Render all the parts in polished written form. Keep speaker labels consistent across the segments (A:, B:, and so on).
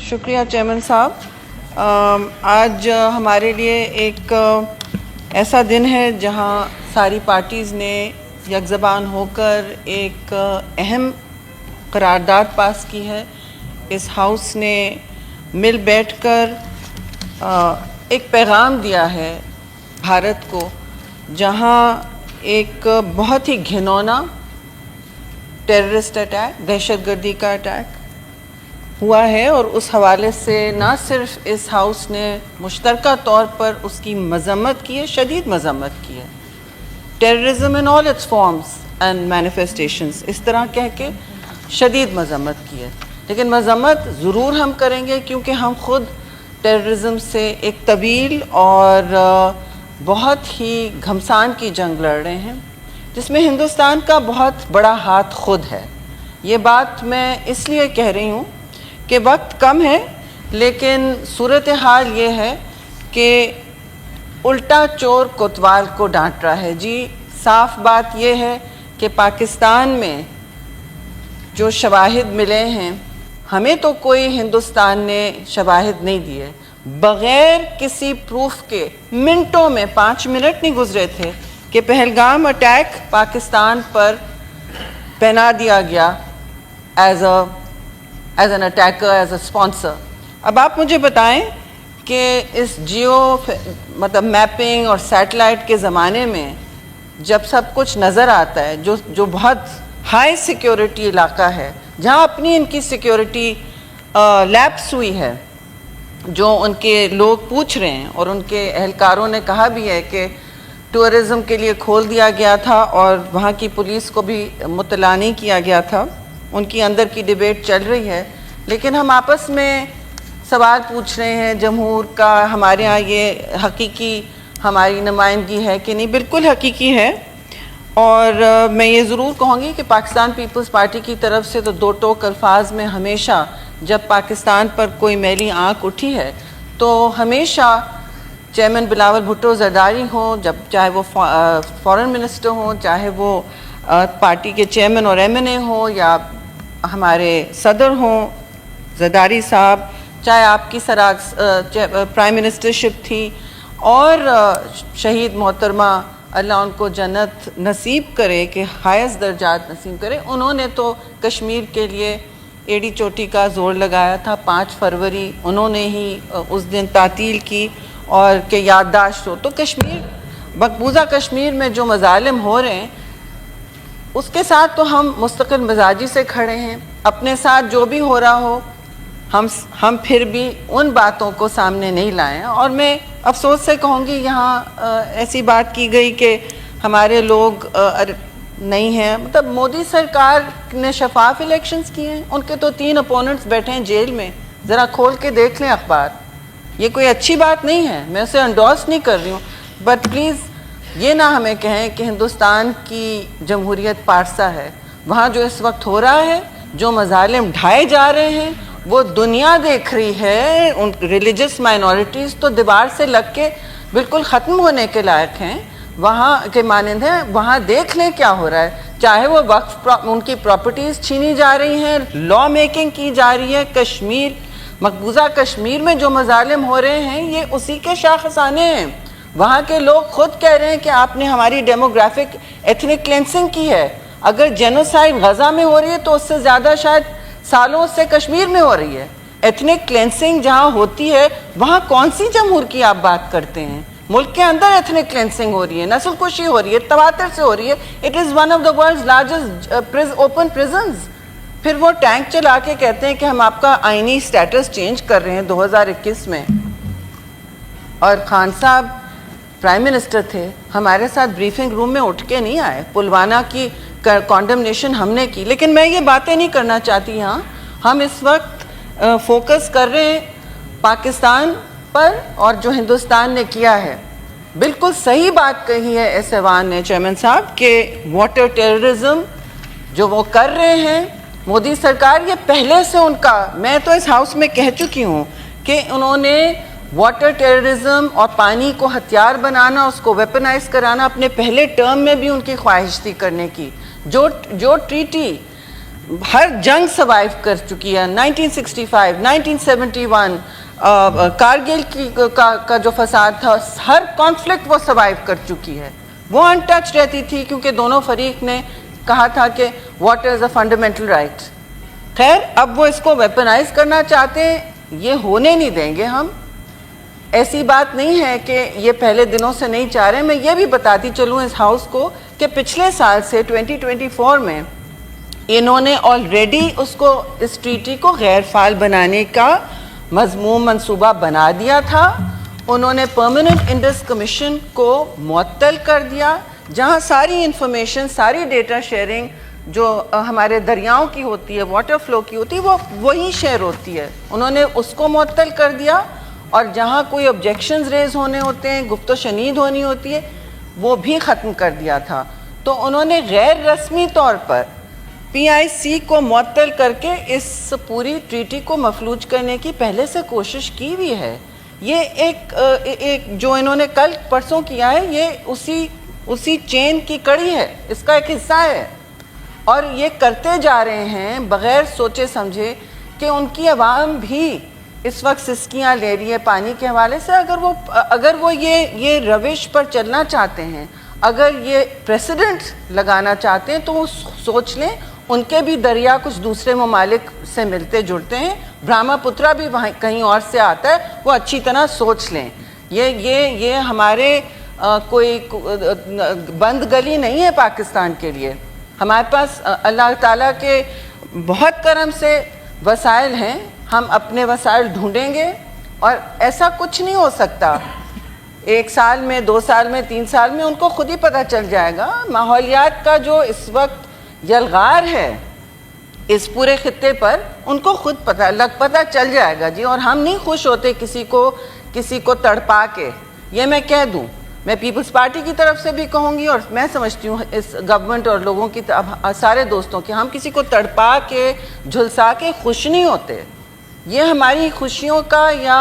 A: شکریہ چیئرمین صاحب. آج ہمارے لیے ایک ایسا دن ہے جہاں ساری پارٹیز نے یک زبان ہو کر ایک اہم قرارداد پاس کی ہے. اس ہاؤس نے مل بیٹھ کر ایک پیغام دیا ہے بھارت کو، جہاں ایک بہت ہی گھنونا ٹیررسٹ اٹیک، دہشت گردی کا اٹیک ہوا ہے، اور اس حوالے سے نہ صرف اس ہاؤس نے مشترکہ طور پر اس کی مذمت کی ہے، شدید مذمت کی ہے. Terrorism in all its forms and manifestations, اس طرح کہہ کے شدید مذمت کی ہے. لیکن مذمت ضرور ہم کریں گے کیونکہ ہم خود ٹیررزم سے ایک طویل اور بہت ہی گھمسان کی جنگ لڑ رہے ہیں، جس میں ہندوستان کا بہت بڑا ہاتھ خود ہے. یہ بات میں اس لیے کہہ رہی ہوں کہ وقت کم ہے، لیکن صورتحال یہ ہے کہ الٹا چور کوتوال کو ڈانٹ رہا ہے. جی صاف بات یہ ہے کہ پاکستان میں جو شواہد ملے ہیں، ہمیں تو کوئی ہندوستان نے شواہد نہیں دیے، بغیر کسی پروف کے منٹوں میں 5 منٹ نہیں گزرے تھے کہ پہلگام اٹیک پاکستان پر پہنا دیا گیا as an attacker, as a sponsor. اب آپ مجھے بتائیں کہ اس مطلب میپنگ اور سیٹلائٹ کے زمانے میں جب سب کچھ نظر آتا ہے، جو بہت ہائی سیکیورٹی علاقہ ہے، جہاں اپنی ان کی سیکیورٹی لیپس ہوئی ہے، جو ان کے لوگ پوچھ رہے ہیں، اور ان کے اہلکاروں نے کہا بھی ہے کہ ٹورزم کے لیے کھول دیا گیا تھا اور وہاں کی پولیس کو بھی مطلع نہیں کیا گیا تھا. ان کی اندر کی ڈیبیٹ چل رہی ہے، لیکن ہم آپس میں سوال پوچھ رہے ہیں جمہور کا، ہمارے ہاں یہ حقیقی ہماری نمائندگی ہے کہ نہیں؟ بالکل حقیقی ہے. اور میں یہ ضرور کہوں گی کہ پاکستان پیپلز پارٹی کی طرف سے تو دو ٹوک الفاظ میں ہمیشہ جب پاکستان پر کوئی میلی آنکھ اٹھی ہے تو ہمیشہ چیئرمین بلاول بھٹو زرداری ہوں، جب چاہے وہ فورن منسٹر ہوں، چاہے وہ پارٹی کے چیئرمین اور ایم این اے ہوں، یا ہمارے صدر ہوں زرداری صاحب، چاہے آپ کی پرائم منسٹرشپ تھی، اور شہید محترمہ اللہ ان کو جنت نصیب کرے کہ ہائیسٹ درجات نصیب کرے، انہوں نے تو کشمیر کے لیے ایڑی چوٹی کا زور لگایا تھا. 5 فروری انہوں نے ہی اس دن تعطیل کی، اور کہ یادداشت ہو. تو کشمیر، مقبوضہ کشمیر میں جو مظالم ہو رہے ہیں اس کے ساتھ تو ہم مستقل مزاجی سے کھڑے ہیں. اپنے ساتھ جو بھی ہو رہا ہو ہم پھر بھی ان باتوں کو سامنے نہیں لائیں. اور میں افسوس سے کہوں گی یہاں ایسی بات کی گئی کہ ہمارے لوگ نہیں ہیں. مطلب مودی سرکار نے شفاف الیکشنز کیے ہیں، ان کے تو 3 اپوننٹس بیٹھے ہیں جیل میں. ذرا کھول کے دیکھ لیں اخبار. یہ کوئی اچھی بات نہیں ہے، میں اسے انڈورس نہیں کر رہی ہوں، بٹ پلیز یہ نہ ہمیں کہیں کہ ہندوستان کی جمہوریت پارسا ہے. وہاں جو اس وقت ہو رہا ہے، جو مظالم ڈھائے جا رہے ہیں، وہ دنیا دیکھ رہی ہے. ان ریلیجس مائنورٹیز تو دیوار سے لگ کے بالکل ختم ہونے کے لائق ہیں، وہاں کے مانند ہیں. وہاں دیکھ لیں کیا ہو رہا ہے. چاہے وہ وقف ان کی پراپرٹیز چھینی جا رہی ہیں، لا میکنگ کی جا رہی ہے. کشمیر، مقبوضہ کشمیر میں جو مظالم ہو رہے ہیں یہ اسی کے شاخسانے ہیں. وہاں کے لوگ خود کہہ رہے ہیں کہ آپ نے ہماری ڈیموگرافک ایتھنک کلینسنگ کی ہے. اگر جینوسائیڈ غزہ میں ہو رہی ہے تو اس سے زیادہ شاید سالوں سے کشمیر میں ہو رہی ہے. ایتھنک کلینسنگ جہاں ہوتی ہے وہاں کون سی جمہور کی آپ بات کرتے ہیں؟ ملک کے اندر ایتھنک کلینسنگ ہو رہی ہے، نسل کشی ہو رہی ہے، تواتر سے ہو رہی ہے. It is one of the world's largest open prisons. پھر وہ ٹینک چلا کے کہتے ہیں کہ ہم آپ کا آئینی سٹیٹس چینج کر رہے ہیں 2021 میں. اور خان صاحب پرائم منسٹر تھے، ہمارے ساتھ بریفنگ روم میں اٹھ کے نہیں آئے. پلوامہ کی کانڈمنیشن ہم نے کی، لیکن میں یہ باتیں نہیں کرنا چاہتی. ہاں ہم اس وقت فوکس کر رہے ہیں پاکستان پر اور جو ہندوستان نے کیا ہے. بالکل صحیح بات کہی ہے ایس ایوان نے چیئرمین صاحب کہ واٹر ٹیررزم جو وہ کر رہے ہیں مودی سرکار، یہ پہلے سے ان کا، میں تو اس ہاؤس میں کہہ چکی ہوں کہ انہوں نے واٹر ٹیررزم اور پانی کو ہتھیار بنانا، اس کو ویپنائز کرانا اپنے پہلے ٹرم میں بھی ان کی خواہش تھی کرنے کی. جو ٹریٹی ہر جنگ سروائیو کر چکی ہے. 1965, 1971 کارگل کا جو فساد تھا, ہر کانفلکٹ وہ سروائیو کر چکی ہے. وہ ان ٹچ رہتی تھی کیونکہ دونوں فریق نے کہا تھا کہ water is a fundamental right. خیر اب وہ اس کو ویپنائز کرنا چاہتے ہیں, یہ ہونے نہیں دیں گے ہم. ایسی بات نہیں ہے کہ یہ پہلے دنوں سے نہیں چاہ رہے. میں یہ بھی بتاتی چلوں اس ہاؤس کو کہ پچھلے سال سے 2024 میں انہوں نے آلریڈی اس ٹریٹی کو غیر فعال بنانے کا مضمون منصوبہ بنا دیا تھا. انہوں نے پرماننٹ انڈس کمیشن کو معطل کر دیا, جہاں ساری انفارمیشن, ساری ڈیٹا شیئرنگ جو ہمارے دریاؤں کی ہوتی ہے, واٹر فلو کی ہوتی ہے, وہ وہی شیئر ہوتی ہے. انہوں نے اس کو معطل کر دیا, اور جہاں کوئی آبجیکشنز ریز ہونے ہوتے ہیں, گفت و شنید ہونی ہوتی ہے, وہ بھی ختم کر دیا تھا. تو انہوں نے غیر رسمی طور پر پی آئی سی کو معطل کر کے اس پوری ٹریٹی کو مفلوج کرنے کی پہلے سے کوشش کی ہوئی ہے. یہ ایک جو انہوں نے کل پرسوں کیا ہے, یہ اسی چین کی کڑی ہے, اس کا ایک حصہ ہے. اور یہ کرتے جا رہے ہیں بغیر سوچے سمجھے کہ ان کی عوام بھی اس وقت سسکیاں لے رہی ہے پانی کے حوالے سے. اگر وہ یہ روش پر چلنا چاہتے ہیں, اگر یہ پریسیڈنٹ لگانا چاہتے ہیں, تو وہ سوچ لیں ان کے بھی دریا کچھ دوسرے ممالک سے ملتے جڑتے ہیں. برہما پترا بھی وہاں کہیں اور سے آتا ہے, وہ اچھی طرح سوچ لیں. یہ ہمارے کوئی بند گلی نہیں ہے پاکستان کے لیے. ہمارے پاس اللہ تعالیٰ کے بہت کرم سے وسائل ہیں. ہم اپنے وسائل ڈھونڈیں گے, اور ایسا کچھ نہیں ہو سکتا 1 سال میں, 2 سال میں, 3 سال میں, ان کو خود ہی پتہ چل جائے گا. ماحولیات کا جو اس وقت یلغار ہے اس پورے خطے پر, ان کو خود پتہ چل جائے گا جی. اور ہم نہیں خوش ہوتے کسی کو تڑپا کے. یہ میں کہہ دوں, میں پیپلز پارٹی کی طرف سے بھی کہوں گی, اور میں سمجھتی ہوں اس گورنمنٹ اور لوگوں کی سارے دوستوں کی, ہم کسی کو تڑپا کے جھلسا کے خوش نہیں ہوتے. یہ ہماری خوشیوں کا یا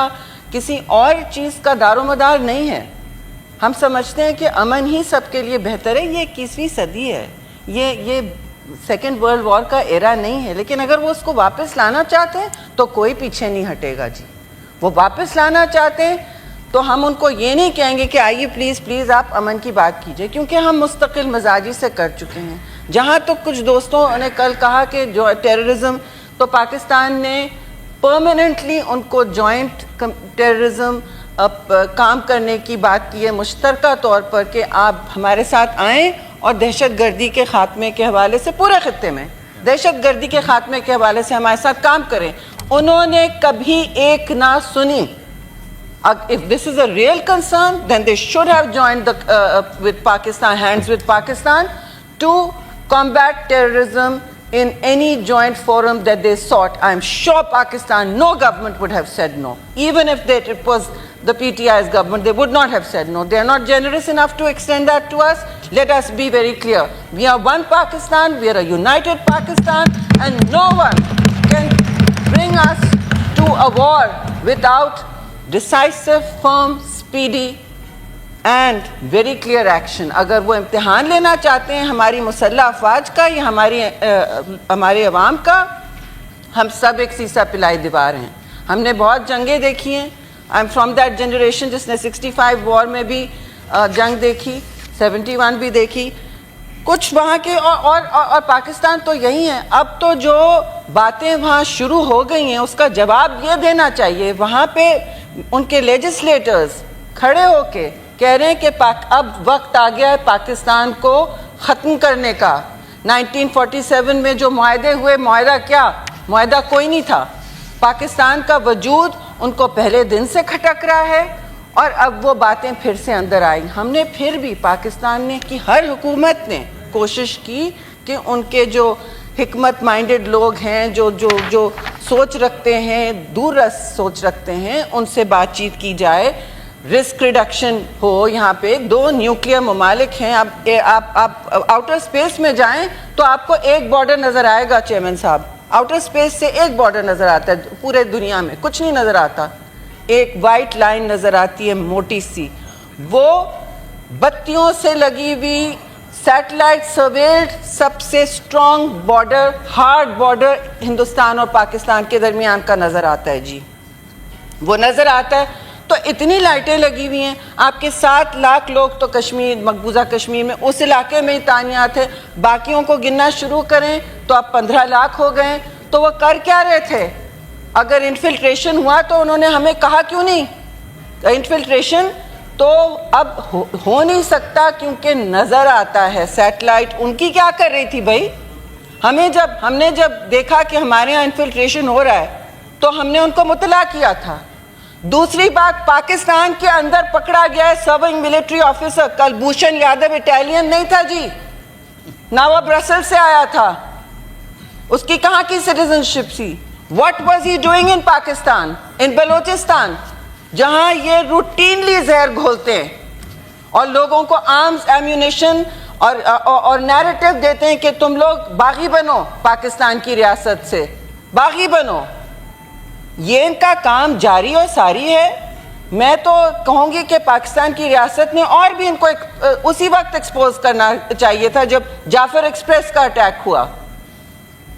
A: کسی اور چیز کا دار و مدار نہیں ہے. ہم سمجھتے ہیں کہ امن ہی سب کے لیے بہتر ہے. یہ 21ویں صدی ہے, یہ سیکنڈ ورلڈ وار کا ایرا نہیں ہے. لیکن اگر وہ اس کو واپس لانا چاہتے ہیں تو کوئی پیچھے نہیں ہٹے گا جی. وہ واپس لانا چاہتے ہیں تو ہم ان کو یہ نہیں کہیں گے کہ آئیے پلیز آپ امن کی بات کیجئے, کیونکہ ہم مستقل مزاجی سے کر چکے ہیں. جہاں تو کچھ دوستوں نے کل کہا کہ جو ٹیررزم, تو پاکستان نے پرماننٹلی ان کو جوائنٹ ٹیررزم کام کرنے کی بات کی ہے, مشترکہ طور پر, کہ آپ ہمارے ساتھ آئیں اور دہشت گردی کے خاتمے کے حوالے سے پورے خطے میں دہشت گردی کے خاتمے کے حوالے سے ہمارے ساتھ کام کریں. انہوں نے کبھی ایک نہ سنی. If this is a real concern, then they should have joined with Pakistan, hands with Pakistan, to combat terrorism in any joint forum that they sought. I'm sure Pakistan, no government would have said no. Even if it was the PTI's government, they would not have said no. They are not generous enough to extend that to us. Let us be very clear. We are one Pakistan, we are a united Pakistan, and no one can bring us to a war without decisive, firm, speedy and very clear action. اگر وہ امتحان لینا چاہتے ہیں ہماری مسلح افواج کا یا ہمارے عوام کا, ہم سب ایک سیسا پلائی دیوار ہیں. ہم نے بہت جنگیں دیکھی ہیں. I am from that generation جس نے 65 وار میں بھی جنگ دیکھی, 71 بھی دیکھی. کچھ وہاں کے اور پاکستان تو یہی ہے. اب تو جو باتیں وہاں شروع ہو گئی ہیں اس کا جواب یہ دینا چاہیے. وہاں پہ ان کے لیجسلیٹرز کھڑے ہو کے کہہ رہے ہیں کہ اب وقت آ گیا ہے پاکستان کو ختم کرنے کا. 1947 میں جو معاہدے ہوئے, معاہدہ کوئی نہیں تھا. پاکستان کا وجود ان کو پہلے دن سے کھٹک رہا ہے, اور اب وہ باتیں پھر سے اندر آئیں. ہم نے پھر بھی پاکستان کی ہر حکومت نے کوشش کی کہ ان کے جو حکمت مائنڈڈ لوگ ہیں, جو سوچ رکھتے ہیں, دور رس سوچ رکھتے ہیں, ان سے بات چیت کی جائے, رسک ریڈکشن ہو. یہاں پہ 2 نیوکلیئر ممالک ہیں. آپ آؤٹر اسپیس میں جائیں تو آپ کو ایک بارڈر نظر آئے گا چیئرمین صاحب. آؤٹر اسپیس سے ایک بارڈر نظر آتا ہے, پورے دنیا میں کچھ نہیں نظر آتا. ایک وائٹ لائن نظر آتی ہے موٹی سی, وہ بتیوں سے لگی ہوئی سیٹلائٹ سرویلڈ سب سے strong border, hard border Hindustan اور پاکستان کے درمیان کا نظر آتا ہے جی، وہ نظر آتا ہے. تو اتنی لائٹیں لگی ہوئی ہیں، آپ کے 7 لاکھ لوگ تو کشمیر، مقبوضہ کشمیر میں اس علاقے میں ہی تعینات ہے، باقیوں کو گننا شروع کریں تو اب 15 لاکھ ہو گئے. تو وہ کر کیا رہے تھے؟ اگر انفلٹریشن ہوا تو انہوں نے ہمیں کہا کیوں نہیں؟ انفلٹریشن تو اب ہو نہیں سکتا کیونکہ نظر آتا ہے. سیٹلائٹ ان کی کیا کر رہی تھی بھائی؟ ہم نے جب دیکھا کہ ہمارے یہاں انفلٹریشن ہو رہا ہے تو ہم نے ان کو مطلع کیا تھا. دوسری بات، پاکستان کے اندر پکڑا گیا ہے serving military officer Kulbhushan Yadav, Italian نہیں تھا جی، نہ وہ برسل سے آیا تھا. اس کی کہاں کی سٹیزن شپ تھی؟ What was he doing in Pakistan, in Balochistan, جہاں یہ روٹینلی زہر گھولتے ہیں اور لوگوں کو آرمز، ایمیونیشن اور نیریٹو دیتے ہیں کہ تم لوگ باغی بنو، پاکستان کی ریاست سے باغی بنو. یہ ان کا کام جاری اور ساری ہے. میں تو کہوں گی کہ پاکستان کی ریاست نے اور بھی ان کو اسی وقت ایکسپوز کرنا چاہیے تھا جب جعفر ایکسپریس کا اٹیک ہوا،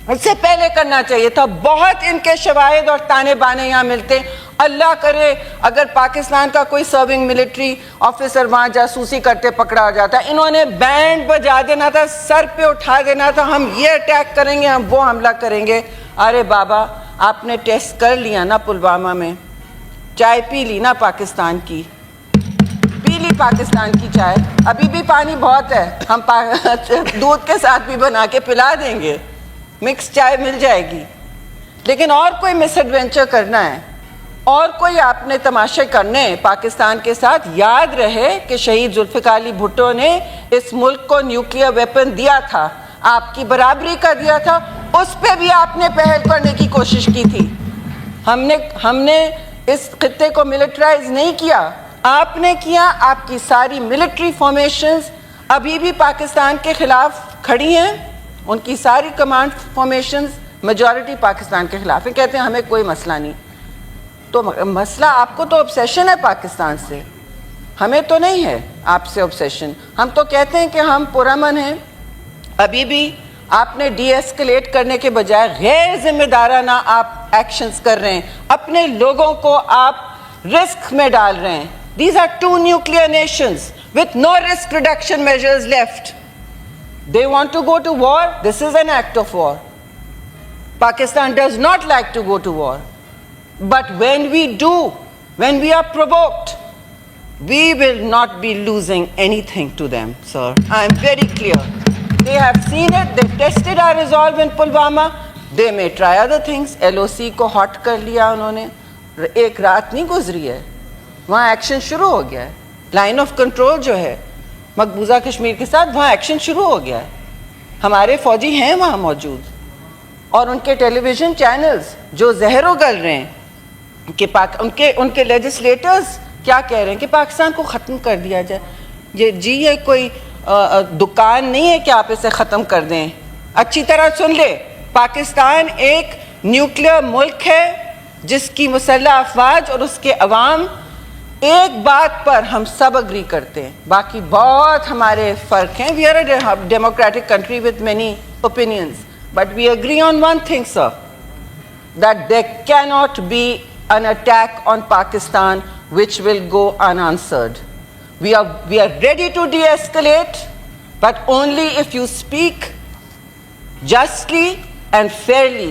A: اس سے پہلے کرنا چاہیے تھا. بہت ان کے شواہد اور تانے بانے یہاں ملتے. اللہ کرے اگر پاکستان کا کوئی سرونگ ملٹری آفیسر وہاں جاسوسی کرتے پکڑا ہو جاتا، انہوں نے بینڈ بجا دینا تھا، سر پہ اٹھا دینا تھا، ہم یہ اٹیک کریں گے، ہم وہ حملہ کریں گے. ارے بابا، آپ نے ٹیسٹ کر لیا نا پلوامہ میں، چائے پی لی نا پاکستان کی، پی لی پاکستان کی چائے. ابھی بھی پانی بہت ہے، ہم دودھ کے ساتھ بھی بنا کے پلا دیں گے، مکس چائے مل جائے گی. لیکن اور کوئی مس ایڈونچر کرنا ہے اور کوئی آپ نے تماشے کرنے ہیں پاکستان کے ساتھ، یاد رہے کہ شہید ذوالفقار علی بھٹو نے اس ملک کو نیوکلیئر ویپن دیا تھا، آپ کی برابری کا دیا تھا، اس پہ بھی آپ نے پہل کرنے کی کوشش کی تھی. ہم نے اس خطے کو ملٹرائز نہیں کیا، آپ نے کیا. آپ کی ساری ملٹری فارمیشنز ابھی بھی پاکستان کے خلاف کھڑی ہیں، ان کی ساری کمانڈ فارمیشنز میجورٹی پاکستان کے خلاف ہیں. کہتے ہیں ہمیں کوئی مسئلہ نہیں. تو مسئلہ آپ کو تو obsession ہے پاکستان سے، ہمیں تو نہیں ہے آپ سے obsession. ہم تو کہتے ہیں کہ ہم پرامن ہیں. ابھی بھی آپ نے ڈی ایسکلیٹ کرنے کے بجائے غیر ذمہ دارانہ آپ ایکشنز کر رہے ہیں، اپنے لوگوں کو آپ رسک میں ڈال رہے ہیں. These are 2 nuclear nations with no risk reduction measures left. They want to go to war. This is an act of war. Pakistan does not like to go to war. But when we do, when we are provoked, we will not be losing anything to them, sir. I am very clear. They have seen it. They tested our resolve in Pulwama. They may try other things. LOC کو hot کر لیا انہوں نے. ایک رات نہیں گزری ہے، وہاں ایکشن شروع ہو گیا ہے. لائن آف کنٹرول جو ہے مقبوضہ کشمیر کے ساتھ، وہاں ایکشن شروع ہو گیا ہے. ہمارے فوجی ہیں وہاں موجود، اور ان کے ٹیلی ویژن چینلز جو زہر اگل رہے ہیں کہ ان کے لیجسلیٹرز کیا کہہ رہے ہیں کہ پاکستان کو ختم کر دیا جائے. جی یہ کوئی دکان نہیں ہے کہ آپ اسے ختم کر دیں. اچھی طرح سن لے، پاکستان ایک نیوکلیئر ملک ہے جس کی مسلح افواج اور اس کے عوام، ایک بات پر ہم سب اگری کرتے ہیں، باقی بہت ہمارے فرق ہیں. We are a democratic country with many opinions, but we agree on one thing, sir, that there cannot be an attack on Pakistan which will go unanswered. We are ready to de-escalate, but only if you speak justly and fairly.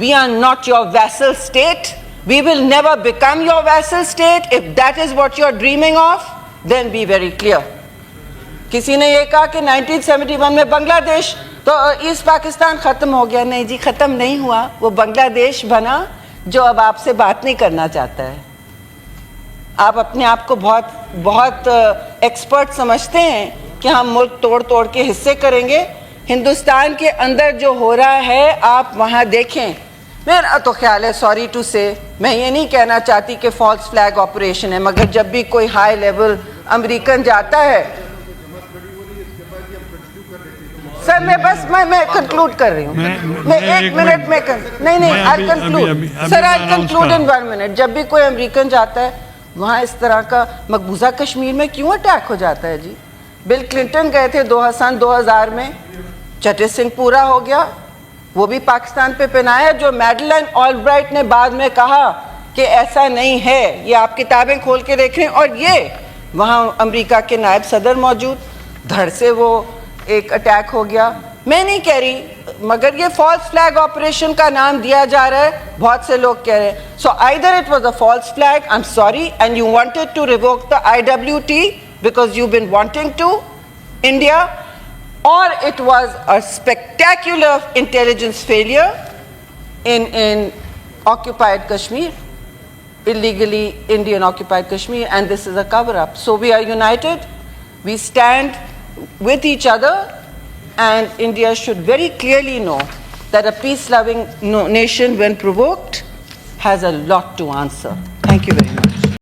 A: We are not your vassal state. We will never become your vassal state. If that is what you are dreaming of, then be very clear. کسی نے یہ کہا کہ 1971 میں بنگلہ دیش تو asset Pakistan ختم ہو گیا. نہیں جی، ختم نہیں ہوا. وہ بنگلہ دیش بنا جو اب آپ سے بات نہیں کرنا چاہتا ہے. آپ اپنے آپ کو بہت ایکسپرٹ سمجھتے ہیں کہ ہم ملک توڑ توڑ کے حصے کریں گے. ہندوستان کے اندر جو ہو رہا ہے آپ وہاں دیکھیں. میرا تو خیال ہے، سوری ٹو سے، میں یہ نہیں کہنا چاہتی کہ فالس فلیگ آپریشن ہے، مگر جب بھی کوئی ہائی لیول امریکن جاتا ہے، سر میں کنکلوڈ کر رہی ہوں، میں 1 منٹ میں نہیں I conclude sir, I conclude in 1 minute. جب بھی کوئی امریکن جاتا ہے وہاں اس طرح کا مقبوضہ کشمیر میں کیوں اٹیک ہو جاتا ہے جی؟ بل کلنٹن گئے تھے 2000 میں, چٹر سنگھ پورا ہو گیا, وہ بھی پاکستان پہ پہنایا, جو میڈلین آل برائٹ نے بعد میں کہا کہ ایسا نہیں ہے, یہ آپ کتابیں کھول کے دیکھیں. اور یہ وہاں امریکہ کے نائب صدر موجود, دھڑ سے وہ ایک اٹیک ہو گیا. میں نہیں کہہ رہی, مگر یہ فالس فلیگ آپریشن کا نام دیا جا رہا ہے, بہت سے لوگ کہہ رہے ہیں. So either it was a false flag, I am sorry, and you wanted to revoke the IWT because you've been wanting to, India, or it was a spectacular intelligence failure in occupied Kashmir, illegally Indian occupied Kashmir, and this is a cover-up. So we are united, we stand with each other, and India should very clearly know that a peace-loving nation, when provoked, has a lot to answer. Thank you very much.